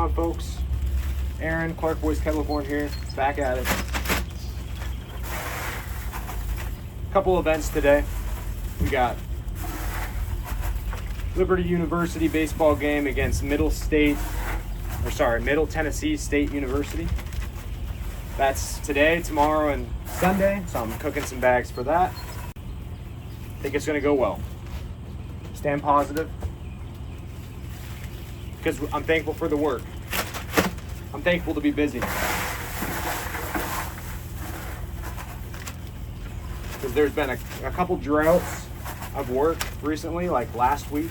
on, folks? Aaron, Clarkboys Kettle here, back at it. Couple events today. We got Liberty University baseball game against Middle Tennessee State University. That's today, tomorrow, and Sunday, so I'm cooking some bags for that. I think it's going to go well. Stand positive, because I'm thankful for the work. I'm thankful to be busy. Because there's been a couple droughts of work recently, like last week.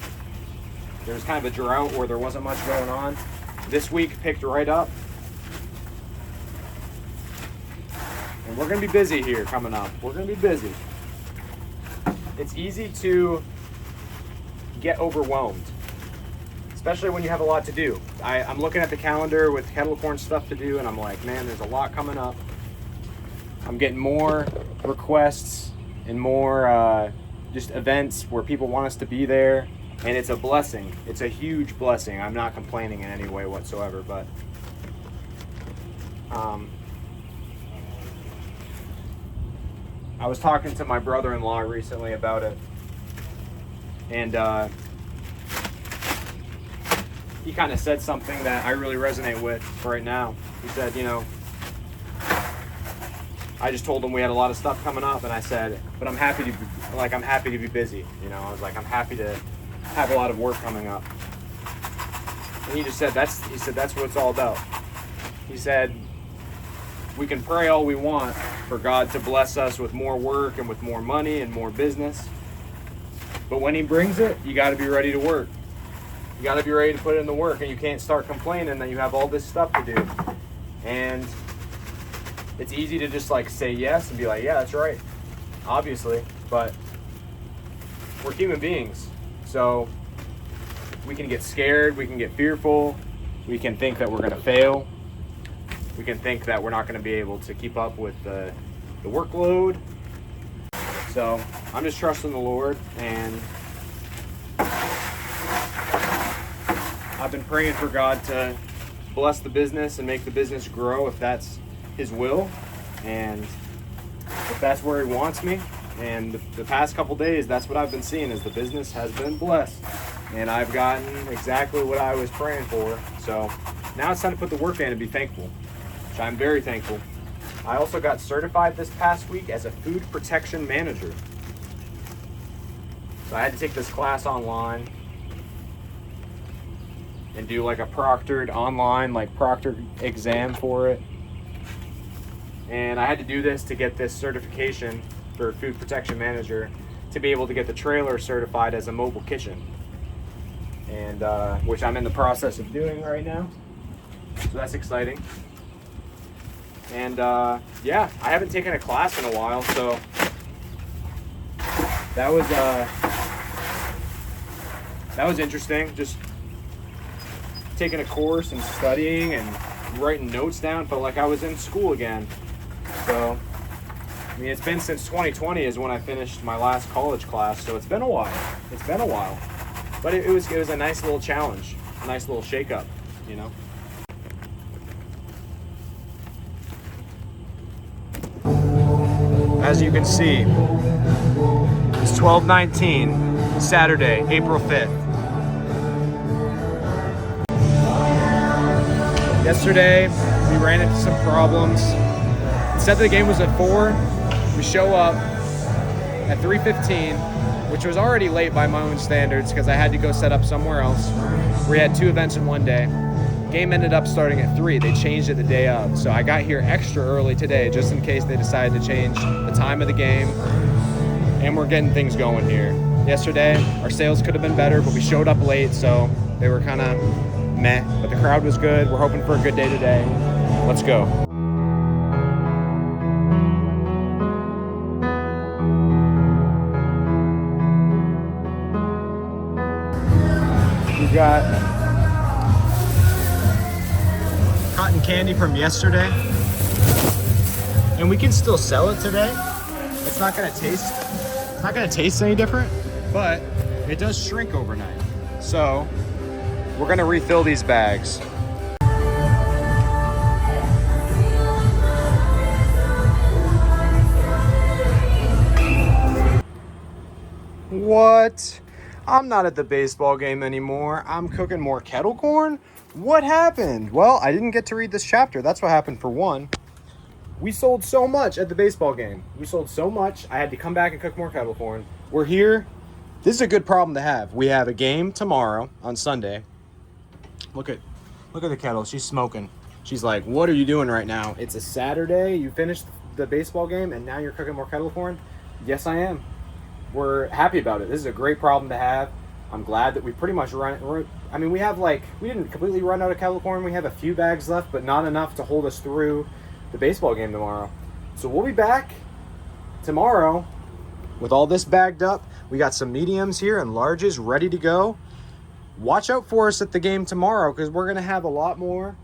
There was kind of a drought where there wasn't much going on. This week picked right up. And we're going to be busy here coming up. We're going to be busy. It's easy to get overwhelmed, especially when you have a lot to do. I'm looking at the calendar with kettle corn stuff to do, and I'm like, man, there's a lot coming up. I'm getting more requests and more just events where people want us to be there, and it's a blessing. It's a huge blessing. I'm not complaining in any way whatsoever, but I was talking to my brother-in-law recently about it, and he kind of said something that I really resonate with right now. He said, I just told him we had a lot of stuff coming up, and I said, but I'm happy to be busy. I was like, I'm happy to have a lot of work coming up. And he just said that's what it's all about. He said, we can pray all we want for God to bless us with more work and with more money and more business. But when he brings it, you got to be ready to work. You got to be ready to put in the work, and you can't start complaining that you have all this stuff to do. And it's easy to just say yes and be like, yeah, that's right, obviously, but we're human beings. So we can get scared, we can get fearful, we can think that we're going to fail. We can think that we're not going to be able to keep up with the workload. So I'm just trusting the Lord, and I've been praying for God to bless the business and make the business grow if that's his will, and if that's where he wants me. And the past couple days, that's what I've been seeing, is the business has been blessed, and I've gotten exactly what I was praying for. So now it's time to put the work in and be thankful, which I'm very thankful. I also got certified this past week as a food protection manager. So I had to take this class online and do a proctored online, proctored exam for it. And I had to do this to get this certification for food protection manager to be able to get the trailer certified as a mobile kitchen, and which I'm in the process of doing right now. So that's exciting. And yeah, I haven't taken a class in a while, so that was interesting. Just taking a course and studying and writing notes down. Felt like I was in school again. So, it's been since 2020 is when I finished my last college class, so it's been a while. But it was a nice little challenge, a nice little shake-up, As you can see, it's 12/19, Saturday, April 5th. Yesterday, we ran into some problems. Said the game was at 4. We show up at 3:15, which was already late by my own standards because I had to go set up somewhere else. We had 2 events in one day. Game ended up starting at 3. They changed it the day of. So I got here extra early today just in case they decided to change the time of the game. And we're getting things going here. Yesterday, our sales could have been better, but we showed up late, so they were kind of meh. But the crowd was good. We're hoping for a good day today. Let's go. We got cotton candy from yesterday, and we can still sell it today. It's not gonna taste any different, but it does shrink overnight. So we're gonna refill these bags. What? I'm not at the baseball game anymore. I'm cooking more kettle corn? What happened? Well, I didn't get to read this chapter. That's what happened for one. We sold so much at the baseball game. We sold so much, I had to come back and cook more kettle corn. We're here. This is a good problem to have. We have a game tomorrow on Sunday. Look at the kettle. She's smoking. She's like, what are you doing right now? It's a Saturday. You finished the baseball game and now you're cooking more kettle corn? Yes, I am. We're happy about it. This is a great problem to have. I'm glad that we pretty much I mean, we didn't completely run out of kettle corn. We have a few bags left, but not enough to hold us through the baseball game tomorrow. So we'll be back tomorrow with all this bagged up. We got some mediums here and larges ready to go. Watch out for us at the game tomorrow because we're going to have a lot more.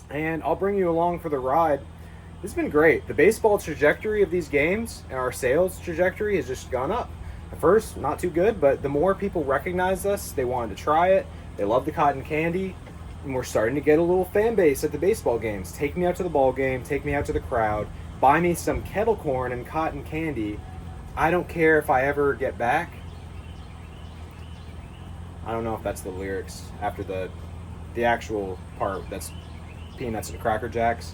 And I'll bring you along for the ride. This has been great. The baseball trajectory of these games and our sales trajectory has just gone up. At first, not too good, but the more people recognize us, they wanted to try it. They love the cotton candy. And we're starting to get a little fan base at the baseball games. Take me out to the ball game. Take me out to the crowd. Buy me some kettle corn and cotton candy. I don't care if I ever get back. I don't know if that's the lyrics after the actual part that's peanuts and Cracker Jacks.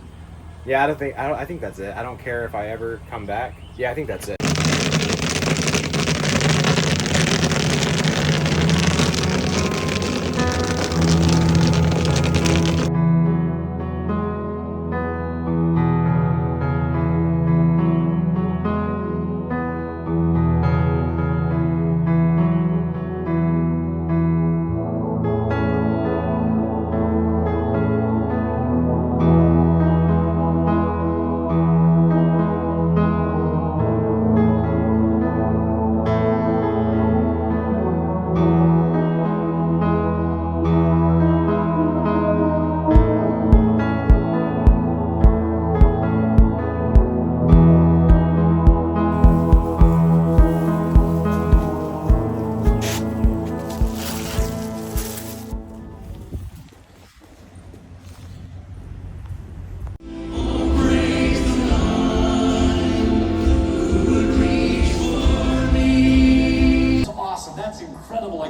Yeah, I think that's it. I don't care if I ever come back. Yeah, I think that's it.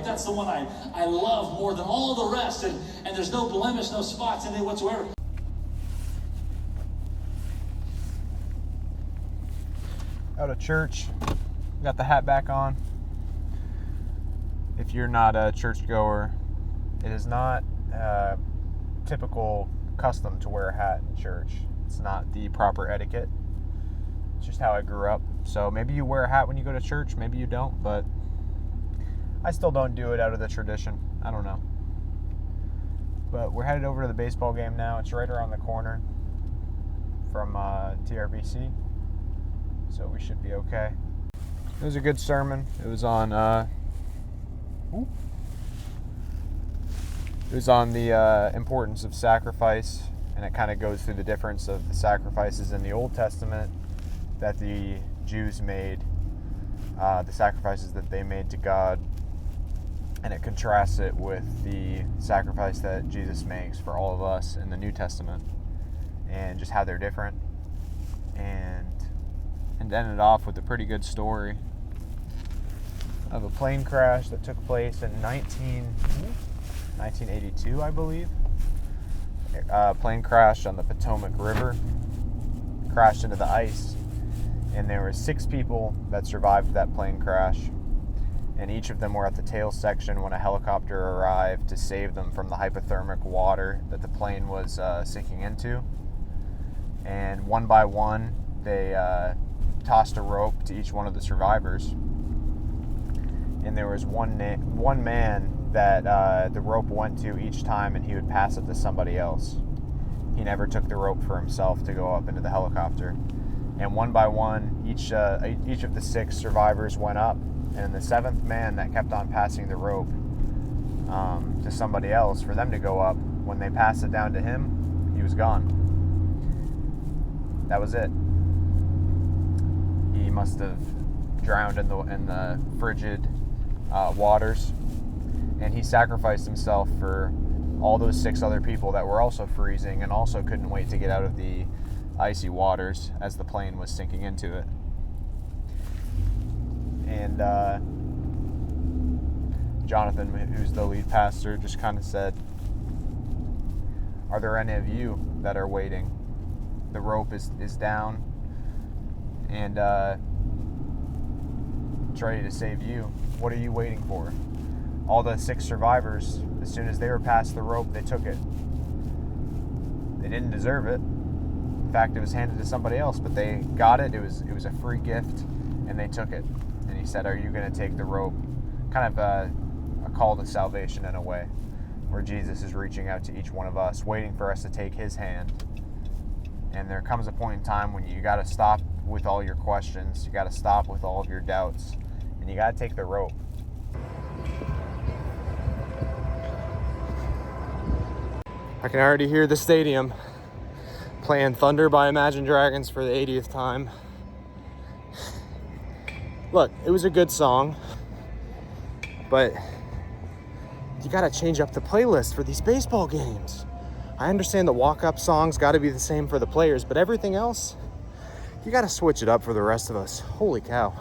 That's the one I love more than all the rest, and there's no blemish, no spots in it whatsoever. Out of church, got the hat back on. If you're not a churchgoer, it is not typical custom to wear a hat in church. It's not the proper etiquette. It's just how I grew up. So maybe you wear a hat when you go to church, maybe you don't, but I still don't do it out of the tradition. I don't know. But we're headed over to the baseball game now. It's right around the corner from TRBC. So we should be okay. It was a good sermon. It was on the importance of sacrifice, and it kind of goes through the difference of the sacrifices in the Old Testament that the Jews made, the sacrifices that they made to God, and it contrasts it with the sacrifice that Jesus makes for all of us in the New Testament, and just how they're different, and ended off with a pretty good story of a plane crash that took place in 1982, I believe. A plane crashed on the Potomac River, crashed into the ice, and there were 6 people that survived that plane crash, and each of them were at the tail section when a helicopter arrived to save them from the hypothermic water that the plane was sinking into. And one by one, they tossed a rope to each one of the survivors. And there was one man that the rope went to each time, and he would pass it to somebody else. He never took the rope for himself to go up into the helicopter. And one by one, each of the 6 survivors went up, and the 7th man that kept on passing the rope to somebody else for them to go up, when they passed it down to him, he was gone. That was it. He must have drowned in the frigid waters, and he sacrificed himself for all those 6 other people that were also freezing and also couldn't wait to get out of the icy waters as the plane was sinking into it. And Jonathan, who's the lead pastor, just kind of said, are there any of you that are waiting? The rope is down, and it's ready to save you. What are you waiting for? All the 6 survivors, as soon as they were past the rope, they took it. They didn't deserve it. In fact, it was handed to somebody else, but they got it. It was a free gift, and they took it. And he said, are you going to take the rope? Kind of a call to salvation in a way, where Jesus is reaching out to each one of us, waiting for us to take his hand. And there comes a point in time when you got to stop with all your questions. You got to stop with all of your doubts, and you got to take the rope. I can already hear the stadium playing Thunder by Imagine Dragons for the 80th time. Look, it was a good song, but you got to change up the playlist for these baseball games. I understand the walk-up songs got to be the same for the players, but everything else, you got to switch it up for the rest of us. Holy cow.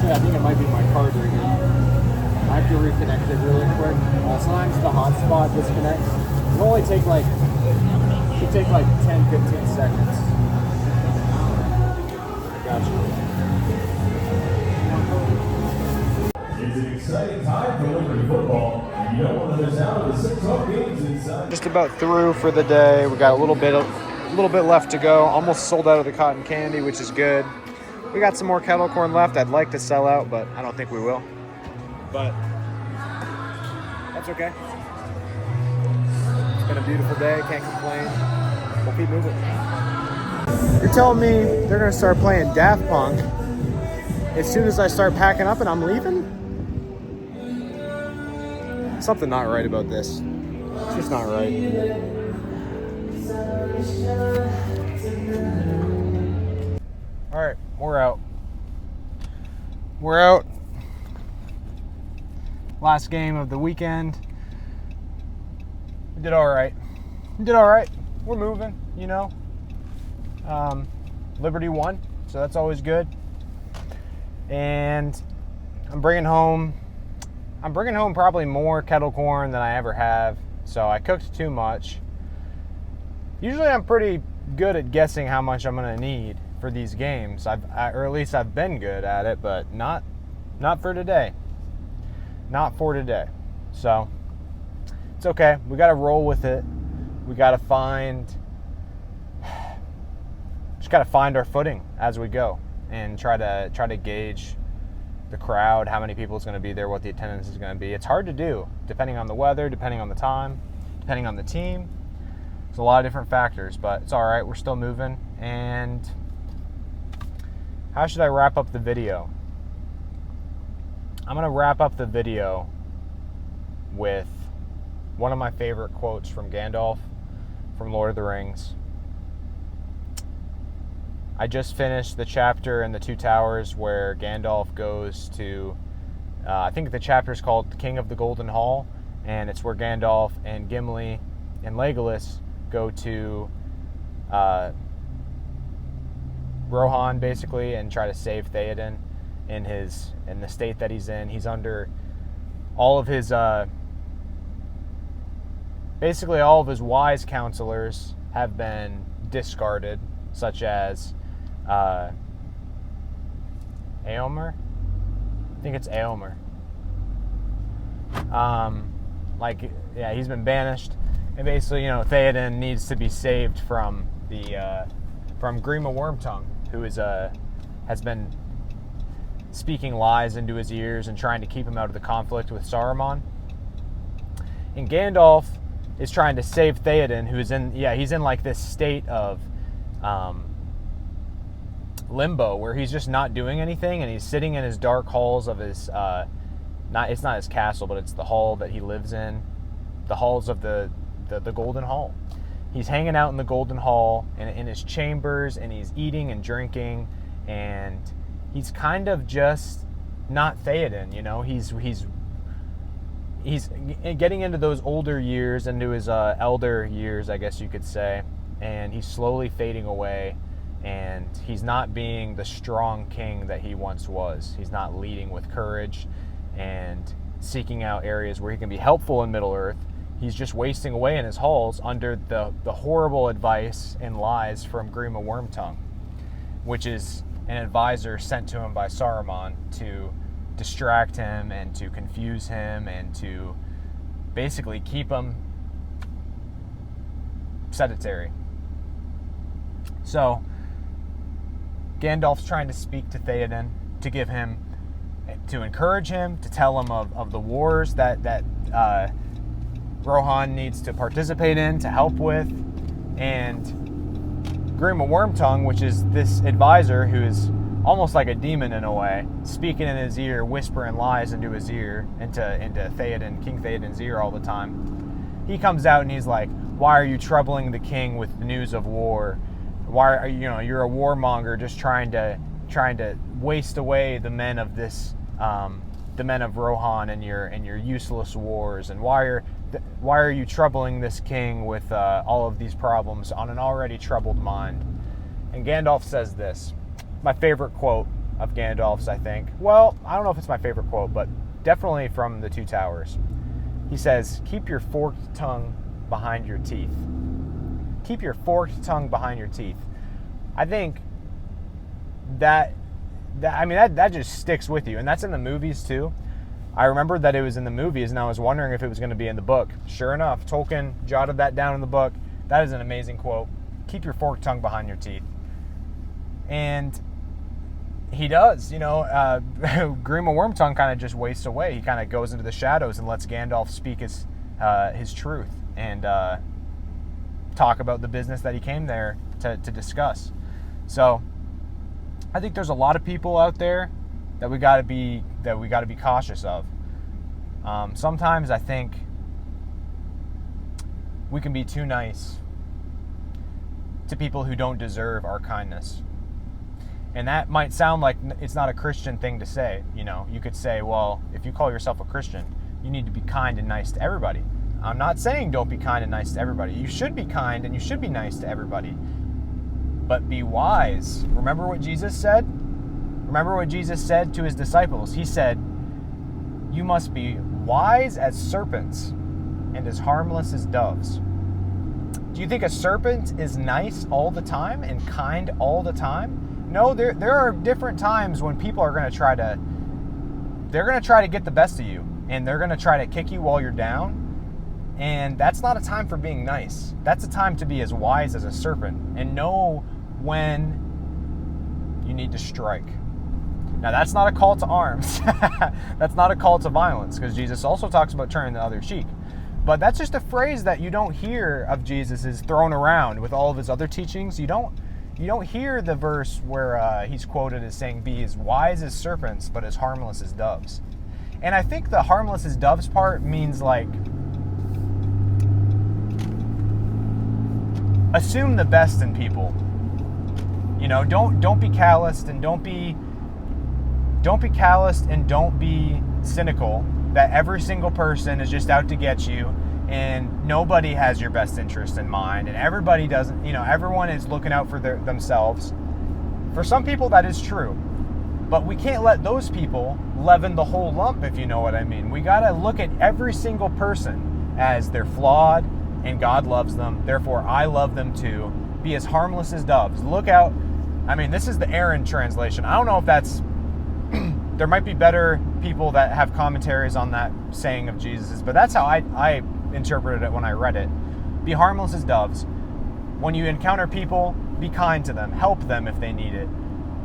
I think it might be my card reader. I have to reconnect it really quick. Sometimes the hotspot disconnects. It'll only take like, it should take like 10-15 seconds. Gotcha. It's an exciting time for Liberty football. You don't want to miss out on the 6 home games inside. Just about through for the day. We got a little bit a little bit left to go. Almost sold out of the cotton candy, which is good. We got some more kettle corn left. I'd like to sell out, but I don't think we will. But that's okay. It's been a beautiful day. Can't complain. We'll keep moving. You're telling me they're going to start playing Daft Punk as soon as I start packing up and I'm leaving? Something not right about this. It's just not right. All right, we're out. We're out. Last game of the weekend. We did all right. We're moving, you know. Liberty won, so that's always good. And I'm bringing home probably more kettle corn than I ever have. So I cooked too much. Usually I'm pretty good at guessing how much I'm going to need for these games. Or at least I've been good at it, but not for today. Not for today. So it's okay. We got to roll with it. We got to find our footing as we go and try to gauge the crowd, how many people is going to be there, what the attendance is going to be. It's hard to do depending on the weather, depending on the time, depending on the team. There's a lot of different factors, but it's all right. We're still moving. And how should I wrap up the video? I'm going to wrap up the video with one of my favorite quotes from Gandalf from Lord of the Rings. I just finished the chapter in the Two Towers where Gandalf goes to, I think the chapter is called The King of the Golden Hall, and it's where Gandalf and Gimli and Legolas go to Rohan basically and try to save Theoden in the state that he's in. He's under all of his basically all of his wise counselors have been discarded, such as Éomer. I think it's Éomer. He's been banished, and basically, Theoden needs to be saved from from Grima Wormtongue, who has been speaking lies into his ears and trying to keep him out of the conflict with Saruman. And Gandalf is trying to save Theoden, who is he's in like this state of limbo where he's just not doing anything, and he's sitting in his dark halls of his it's not his castle, but it's the hall that he lives in, the halls of the Golden Hall. He's hanging out in the Golden Hall and in his chambers, and he's eating and drinking, and he's kind of just not Theoden, he's getting into those older years, into his elder years, I guess you could say, and he's slowly fading away. And he's not being the strong king that he once was. He's not leading with courage and seeking out areas where he can be helpful in Middle-earth. He's just wasting away in his halls under the horrible advice and lies from Grima Wormtongue, which is an advisor sent to him by Saruman to distract him and to confuse him and to basically keep him sedentary. So Gandalf's trying to speak to Theoden, to encourage him, to tell him of the wars that Rohan needs to participate in, to help with. And Grima Wormtongue, which is this advisor who is almost like a demon in a way, speaking in his ear, whispering lies into his ear, into Theoden, King Theoden's ear all the time. He comes out and he's like, "Why are you troubling the king with the news of war? Why are you're a warmonger just trying to waste away the men of this the men of Rohan and your useless wars, and why are you troubling this king with all of these problems on an already troubled mind?" And Gandalf says this, my favorite quote of Gandalf's, I think. Well, I don't know if it's my favorite quote, but definitely from the Two Towers. He says, "Keep your forked tongue behind your teeth." Keep your forked tongue behind your teeth. I think that just sticks with you, and that's in the movies too. I remembered that it was in the movies, and I was wondering if it was going to be in the book. Sure enough, Tolkien jotted that down in the book. That is an amazing quote. keep your forked tongue behind your teeth. And he does, Grima Wormtongue kind of just wastes away. He kind of goes into the shadows and lets Gandalf speak his truth and talk about the business that he came there to discuss. So I think there's a lot of people out there that we got to be cautious of. Sometimes I think we can be too nice to people who don't deserve our kindness. And that might sound like it's not a Christian thing to say. You could say, well, if you call yourself a Christian, you need to be kind and nice to everybody. I'm not saying don't be kind and nice to everybody. You should be kind and you should be nice to everybody. But be wise. Remember what Jesus said? Remember what Jesus said to his disciples? He said, you must be wise as serpents and as harmless as doves. Do you think a serpent is nice all the time and kind all the time? No, there are different times when people are going to try to get the best of you, and they're going to try to kick you while you're down. And that's not a time for being nice. That's a time to be as wise as a serpent and know when you need to strike. Now, that's not a call to arms. That's not a call to violence, because Jesus also talks about turning the other cheek. But that's just a phrase that you don't hear of Jesus is thrown around with all of his other teachings. You don't hear the verse where he's quoted as saying, be as wise as serpents, but as harmless as doves. And I think the harmless as doves part means like, assume the best in people. Don't be calloused and don't be cynical that every single person is just out to get you and nobody has your best interest in mind and everybody doesn't, everyone is looking out for themselves. For some people that is true, but we can't let those people leaven the whole lump, if you know what I mean. We got to look at every single person as they're flawed and God loves them, therefore I love them too. Be as harmless as doves. Look out. This is the Aaron translation. I don't know if that's there might be better people that have commentaries on that saying of Jesus's, but that's how I interpreted it when I read it. Be harmless as doves. When you encounter people, be kind to them. Help them if they need it.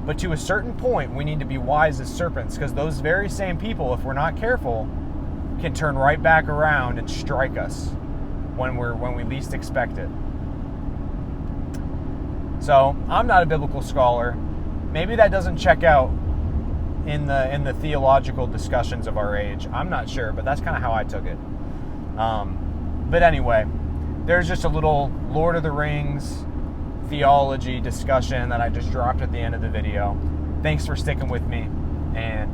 But to a certain point, we need to be wise as serpents, because those very same people, if we're not careful, can turn right back around and strike us when we least expect it. So I'm not a biblical scholar. Maybe that doesn't check out in the theological discussions of our age. I'm not sure, but that's kind of how I took it. But anyway, there's just a little Lord of the Rings theology discussion that I just dropped at the end of the video. Thanks for sticking with me, and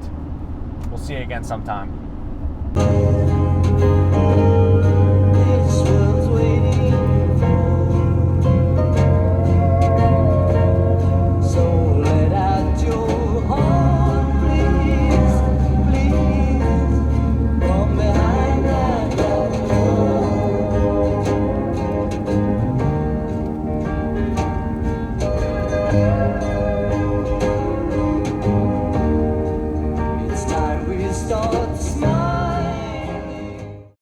we'll see you again sometime.